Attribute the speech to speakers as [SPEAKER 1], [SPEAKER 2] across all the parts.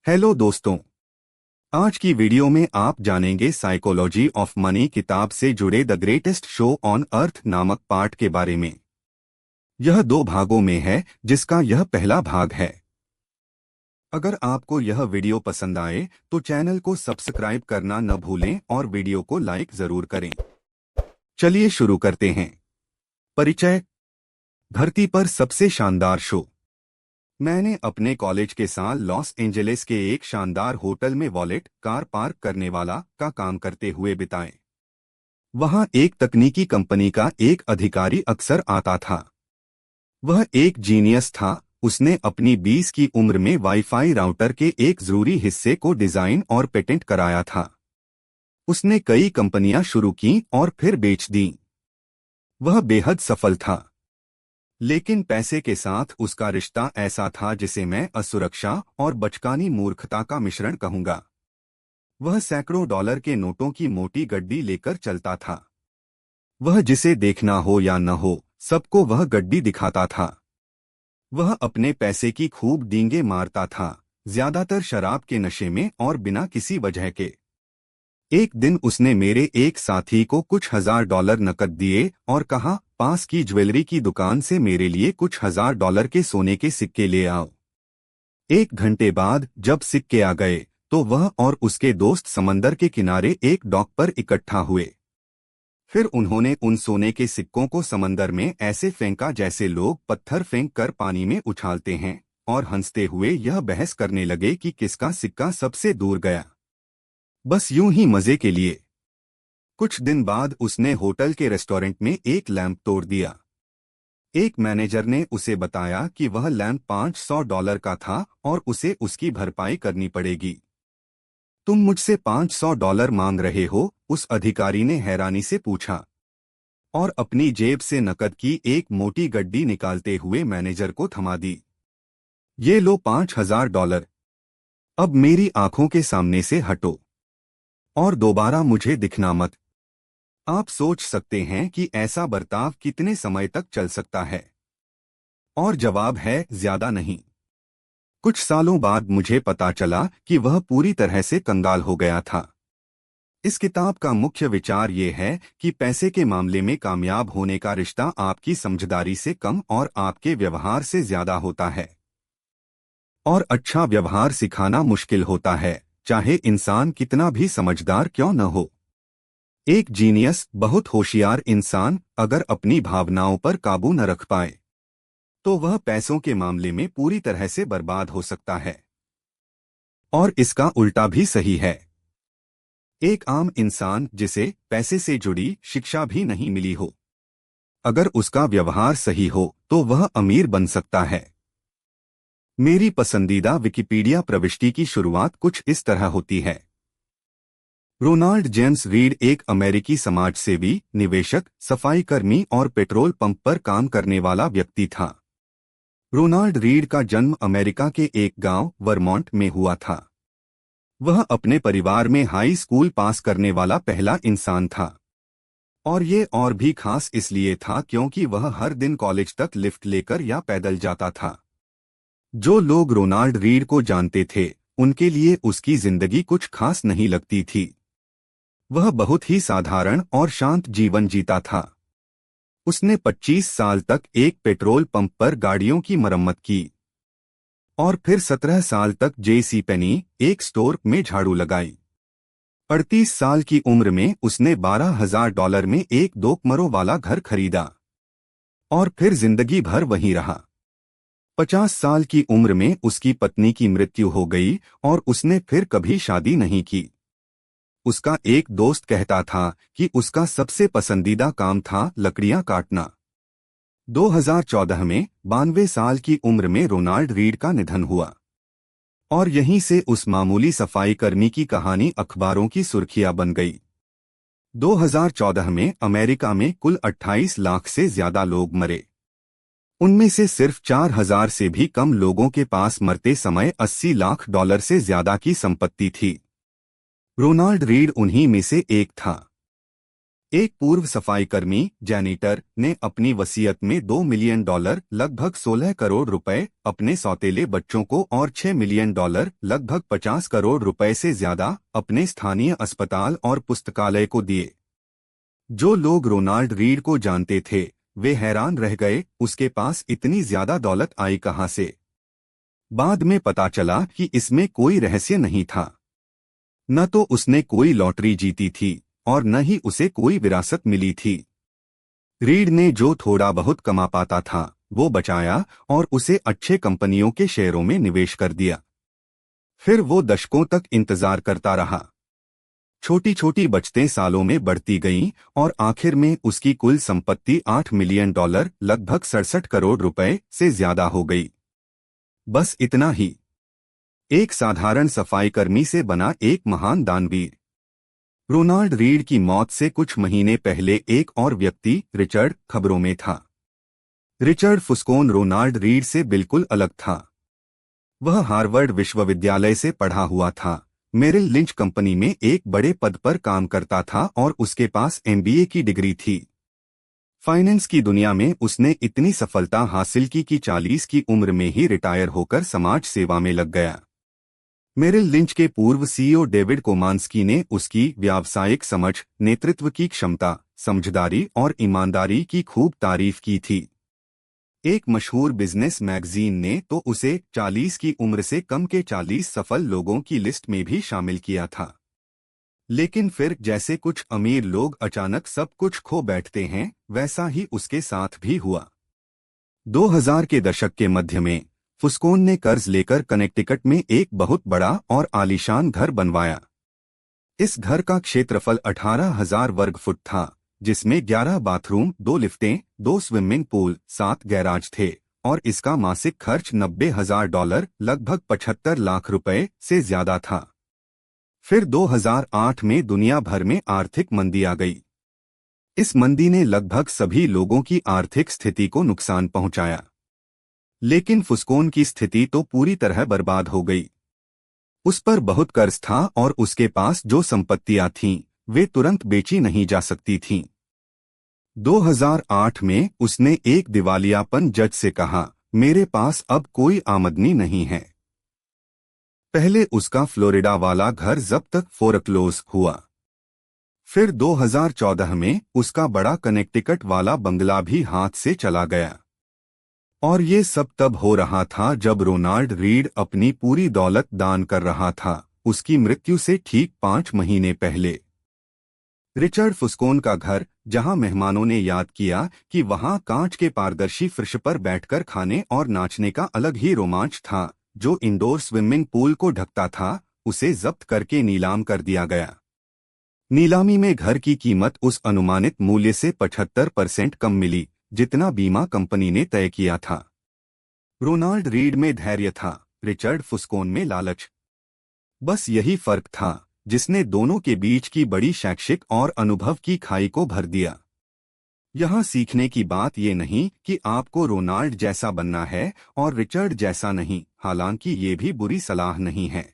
[SPEAKER 1] Hello दोस्तों। आज की वीडियो में आप जानेंगे साइकोलॉजी ऑफ मनी किताब से जुड़े the greatest show on earth नामक पार्ट के बारे में। यह 2 भागों में है, जिसका यह पहला भाग है। अगर आपको यह वीडियो पसंद आए तो चैनल को सब्सक्राइब करना न भूलें और वीडियो को लाइक जरूर करें। चलिए शुरू करते हैं। परिचय। धरती पर सबसे शानदार शो। मैंने अपने कॉलेज के साल लॉस एंजलिस के एक शानदार होटल में वॉलेट कार पार्क करने वाला का काम करते हुए बिताए। वहां एक तकनीकी कंपनी का एक अधिकारी अक्सर आता था। वह एक जीनियस था। उसने अपनी 20 की उम्र में वाईफाई राउटर के एक जरूरी हिस्से को डिजाइन और पेटेंट कराया था। उसने कई कंपनियां शुरू की और फिर बेच दी। वह बेहद सफल था, लेकिन पैसे के साथ उसका रिश्ता ऐसा था जिसे मैं असुरक्षा और बचकानी मूर्खता का मिश्रण कहूंगा। वह सैकड़ों डॉलर के नोटों की मोटी गड्डी लेकर चलता था। वह जिसे देखना हो या न हो, सबको वह गड्डी दिखाता था। वह अपने पैसे की खूब डींगे मारता था, ज्यादातर शराब के नशे में और बिना किसी वजह के। एक दिन उसने मेरे एक साथी को कुछ $1000 नकद दिए और कहा, पास की ज्वेलरी की दुकान से मेरे लिए कुछ $1000 के सोने के सिक्के ले आओ। 1 घंटे बाद जब सिक्के आ गए तो वह और उसके दोस्त समंदर के किनारे एक डॉक पर इकट्ठा हुए। फिर उन्होंने उन सोने के सिक्कों को समंदर में ऐसे फेंका जैसे लोग पत्थर फेंक कर पानी में उछालते हैं, और हंसते हुए यह बहस करने लगे कि किसका सिक्का सबसे दूर गया। बस यूं ही मजे के लिए। कुछ दिन बाद उसने होटल के रेस्टोरेंट में एक लैंप तोड़ दिया। एक मैनेजर ने उसे बताया कि वह लैंप $500 का था और उसे उसकी भरपाई करनी पड़ेगी। तुम मुझसे $500 मांग रहे हो? उस अधिकारी ने हैरानी से पूछा, और अपनी जेब से नकद की एक मोटी गड्डी निकालते हुए मैनेजर को थमा दी। ये लो $5000। अब मेरी आंखों के सामने से हटो और दोबारा मुझे दिखना मत। आप सोच सकते हैं कि ऐसा बर्ताव कितने समय तक चल सकता है? और जवाब है, ज्यादा नहीं। कुछ सालों बाद मुझे पता चला कि वह पूरी तरह से कंगाल हो गया था। इस किताब का मुख्य विचार ये है कि पैसे के मामले में कामयाब होने का रिश्ता आपकी समझदारी से कम और आपके व्यवहार से ज्यादा होता है। और अच्छा व्यवहार सिखाना मुश्किल होता है, चाहे इंसान कितना भी समझदार क्यों न हो। एक जीनियस, बहुत होशियार इंसान अगर अपनी भावनाओं पर काबू न रख पाए तो वह पैसों के मामले में पूरी तरह से बर्बाद हो सकता है। और इसका उल्टा भी सही है। एक आम इंसान जिसे पैसे से जुड़ी शिक्षा भी नहीं मिली हो, अगर उसका व्यवहार सही हो तो वह अमीर बन सकता है। मेरी पसंदीदा विकिपीडिया प्रविष्टि की शुरुआत कुछ इस तरह होती है। रोनाल्ड जेम्स रीड एक अमेरिकी समाजसेवी, निवेशक, सफाई कर्मी और पेट्रोल पंप पर काम करने वाला व्यक्ति था। रोनाल्ड रीड का जन्म अमेरिका के एक गांव वर्मोंट में हुआ था। वह अपने परिवार में हाई स्कूल पास करने वाला पहला इंसान था, और ये और भी खास इसलिए था क्योंकि वह हर दिन कॉलेज तक लिफ्ट लेकर या पैदल जाता था। जो लोग रोनाल्ड रीड को जानते थे उनके लिए उसकी जिंदगी कुछ खास नहीं लगती थी। वह बहुत ही साधारण और शांत जीवन जीता था। उसने 25 साल तक एक पेट्रोल पंप पर गाड़ियों की मरम्मत की और फिर 17 साल तक जेसी पेनी, एक स्टोर में झाड़ू लगाई। 38 साल की उम्र में उसने $12,000 में एक 2 कमरों वाला घर खरीदा और फिर जिंदगी भर वहीं रहा। 50 साल की उम्र में उसकी पत्नी की मृत्यु हो गई और उसने फिर कभी शादी नहीं की। उसका एक दोस्त कहता था कि उसका सबसे पसंदीदा काम था लकड़ियां काटना। 2014 में 92 साल की उम्र में रोनाल्ड रीड का निधन हुआ, और यहीं से उस मामूली सफाई कर्मी की कहानी अखबारों की सुर्खियां बन गई। 2014 में अमेरिका में कुल 28 लाख से ज्यादा लोग मरे। उनमें से सिर्फ 4000 से भी कम लोगों के पास मरते समय $80 लाख से ज्यादा की संपत्ति थी। रोनाल्ड रीड उन्हीं में से एक था। एक पूर्व सफाई कर्मी जैनिटर ने अपनी वसीयत में $2 मिलियन लगभग 16 करोड़ रुपए अपने सौतेले बच्चों को और $6 मिलियन लगभग 50 करोड़ रुपए से ज्यादा अपने स्थानीय अस्पताल और पुस्तकालय को दिए। जो लोग रोनाल्ड रीड को जानते थे वे हैरान रह गए, उसके पास इतनी ज्यादा दौलत आई कहां से। बाद में पता चला कि इसमें कोई रहस्य नहीं था। न तो उसने कोई लॉटरी जीती थी और न ही उसे कोई विरासत मिली थी। रीड ने जो थोड़ा बहुत कमा पाता था वो बचाया और उसे अच्छे कंपनियों के शेयरों में निवेश कर दिया। फिर वो दशकों तक इंतजार करता रहा। छोटी छोटी बचतें सालों में बढ़ती गईं और आखिर में उसकी कुल संपत्ति $8 मिलियन लगभग 67 करोड़ रुपए से ज्यादा हो गई। बस इतना ही। एक साधारण सफाई कर्मी से बना एक महान दानवीर। रोनाल्ड रीड की मौत से कुछ महीने पहले एक और व्यक्ति रिचर्ड खबरों में था। रिचर्ड फुस्कोन रोनाल्ड रीड से बिल्कुल अलग था। वह हार्वर्ड विश्वविद्यालय से पढ़ा हुआ था, मेरिल लिंच कंपनी में एक बड़े पद पर काम करता था और उसके पास MBA की डिग्री थी। फाइनेंस की दुनिया में उसने इतनी सफलता हासिल की कि 40 की उम्र में ही रिटायर होकर समाज सेवा में लग गया। मेरिल लिंच के पूर्व CEO डेविड कोमांस्की ने उसकी व्यावसायिक समझ, नेतृत्व की क्षमता, समझदारी और ईमानदारी की खूब तारीफ की थी। एक मशहूर बिजनेस मैगजीन ने तो उसे 40 की उम्र से कम के 40 सफल लोगों की लिस्ट में भी शामिल किया था। लेकिन फिर जैसे कुछ अमीर लोग अचानक सब कुछ खो बैठते हैं, वैसा ही उसके साथ भी हुआ। 2000 के दशक के मध्य में फुस्कोन ने कर्ज लेकर कनेक्टिकट में एक बहुत बड़ा और आलीशान घर बनवाया। इस घर का क्षेत्रफल 18,000 वर्ग फुट था, जिसमें 11 बाथरूम, 2 लिफ्टें, 2 स्विमिंग पूल, 7 गैराज थे और इसका मासिक खर्च $90,000 लगभग 75 लाख रुपए से ज्यादा था। फिर 2008 में दुनिया भर में आर्थिक मंदी आ गई। इस मंदी ने लगभग सभी लोगों की आर्थिक स्थिति को नुकसान पहुंचाया। लेकिन फुस्कोन की स्थिति तो पूरी तरह बर्बाद हो गई। उस पर बहुत कर्ज था और उसके पास जो संपत्तियां थीं, वे तुरंत बेची नहीं जा सकती थीं। 2008 में उसने एक दिवालियापन जज से कहा, मेरे पास अब कोई आमदनी नहीं है। पहले उसका फ्लोरिडा वाला घर जब्त फोरक्लोज हुआ। फिर 2014 में उसका बड़ा कनेक्टिकट वाला बंगला भी हाथ से चला गया। और ये सब तब हो रहा था जब रोनाल्ड रीड अपनी पूरी दौलत दान कर रहा था, उसकी मृत्यु से ठीक 5 महीने पहले। रिचर्ड फुस्कोन का घर, जहां मेहमानों ने याद किया कि वहां कांच के पारदर्शी फर्श पर बैठकर खाने और नाचने का अलग ही रोमांच था, जो इंडोर स्विमिंग पूल को ढकता था, उसे जब्त करके नीलाम कर दिया गया। नीलामी में घर की कीमत उस अनुमानित मूल्य से 75% कम मिली जितना बीमा कंपनी ने तय किया था। रोनाल्ड रीड में धैर्य था, रिचर्ड फुस्कोन में लालच। बस यही फर्क था जिसने दोनों के बीच की बड़ी शैक्षिक और अनुभव की खाई को भर दिया। यहां सीखने की बात ये नहीं कि आपको रोनाल्ड जैसा बनना है और रिचर्ड जैसा नहीं, हालांकि ये भी बुरी सलाह नहीं है।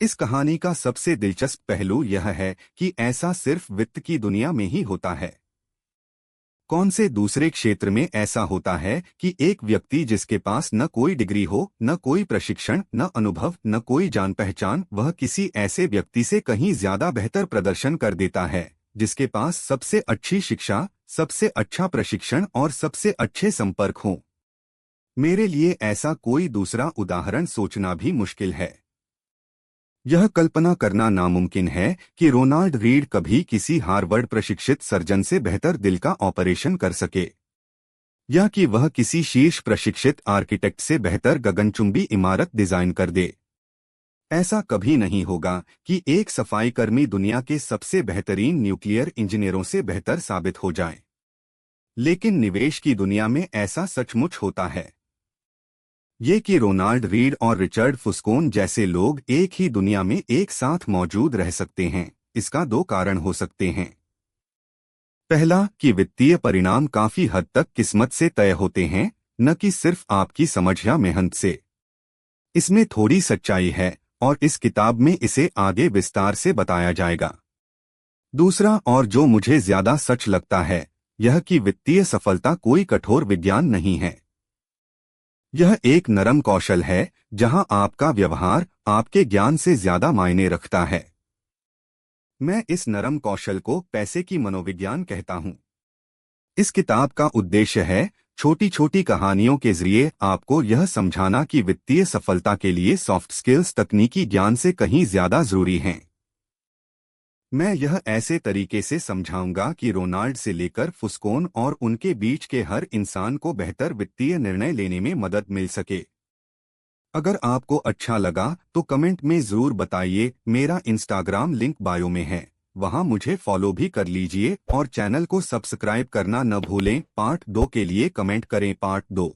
[SPEAKER 1] इस कहानी का सबसे दिलचस्प पहलू यह है कि ऐसा सिर्फ वित्त की दुनिया में ही होता है। कौन से दूसरे क्षेत्र में ऐसा होता है कि एक व्यक्ति जिसके पास न कोई डिग्री हो, न कोई प्रशिक्षण, न अनुभव, न कोई जान पहचान, वह किसी ऐसे व्यक्ति से कहीं ज्यादा बेहतर प्रदर्शन कर देता है जिसके पास सबसे अच्छी शिक्षा, सबसे अच्छा प्रशिक्षण और सबसे अच्छे संपर्क हों। मेरे लिए ऐसा कोई दूसरा उदाहरण सोचना भी मुश्किल है। यह कल्पना करना नामुमकिन है कि रोनाल्ड रीड कभी किसी हार्वर्ड प्रशिक्षित सर्जन से बेहतर दिल का ऑपरेशन कर सके, या कि वह किसी शीर्ष प्रशिक्षित आर्किटेक्ट से बेहतर गगनचुंबी इमारत डिजाइन कर दे। ऐसा कभी नहीं होगा कि एक सफाई कर्मी दुनिया के सबसे बेहतरीन न्यूक्लियर इंजीनियरों से बेहतर साबित हो जाए। लेकिन निवेश की दुनिया में ऐसा सचमुच होता है। ये कि रोनाल्ड रीड और रिचर्ड फुस्कोन जैसे लोग एक ही दुनिया में एक साथ मौजूद रह सकते हैं, इसका 2 कारण हो सकते हैं। पहला कि वित्तीय परिणाम काफी हद तक किस्मत से तय होते हैं, न कि सिर्फ आपकी समझ या मेहनत से। इसमें थोड़ी सच्चाई है और इस किताब में इसे आगे विस्तार से बताया जाएगा। दूसरा और जो मुझे ज्यादा सच लगता है यह कि वित्तीय सफलता कोई कठोर विज्ञान नहीं है। यह एक नरम कौशल है जहां आपका व्यवहार आपके ज्ञान से ज्यादा मायने रखता है। मैं इस नरम कौशल को पैसे की मनोविज्ञान कहता हूं। इस किताब का उद्देश्य है छोटी छोटी कहानियों के जरिए आपको यह समझाना कि वित्तीय सफलता के लिए सॉफ्ट स्किल्स तकनीकी ज्ञान से कहीं ज्यादा जरूरी हैं। मैं यह ऐसे तरीके से समझाऊंगा कि रोनाल्ड से लेकर फुस्कोन और उनके बीच के हर इंसान को बेहतर वित्तीय निर्णय लेने में मदद मिल सके। अगर आपको अच्छा लगा तो कमेंट में जरूर बताइए। मेरा इंस्टाग्राम लिंक बायो में है, वहां मुझे फॉलो भी कर लीजिए और चैनल को सब्सक्राइब करना न भूलें। पार्ट 2 के लिए कमेंट करें। पार्ट 2।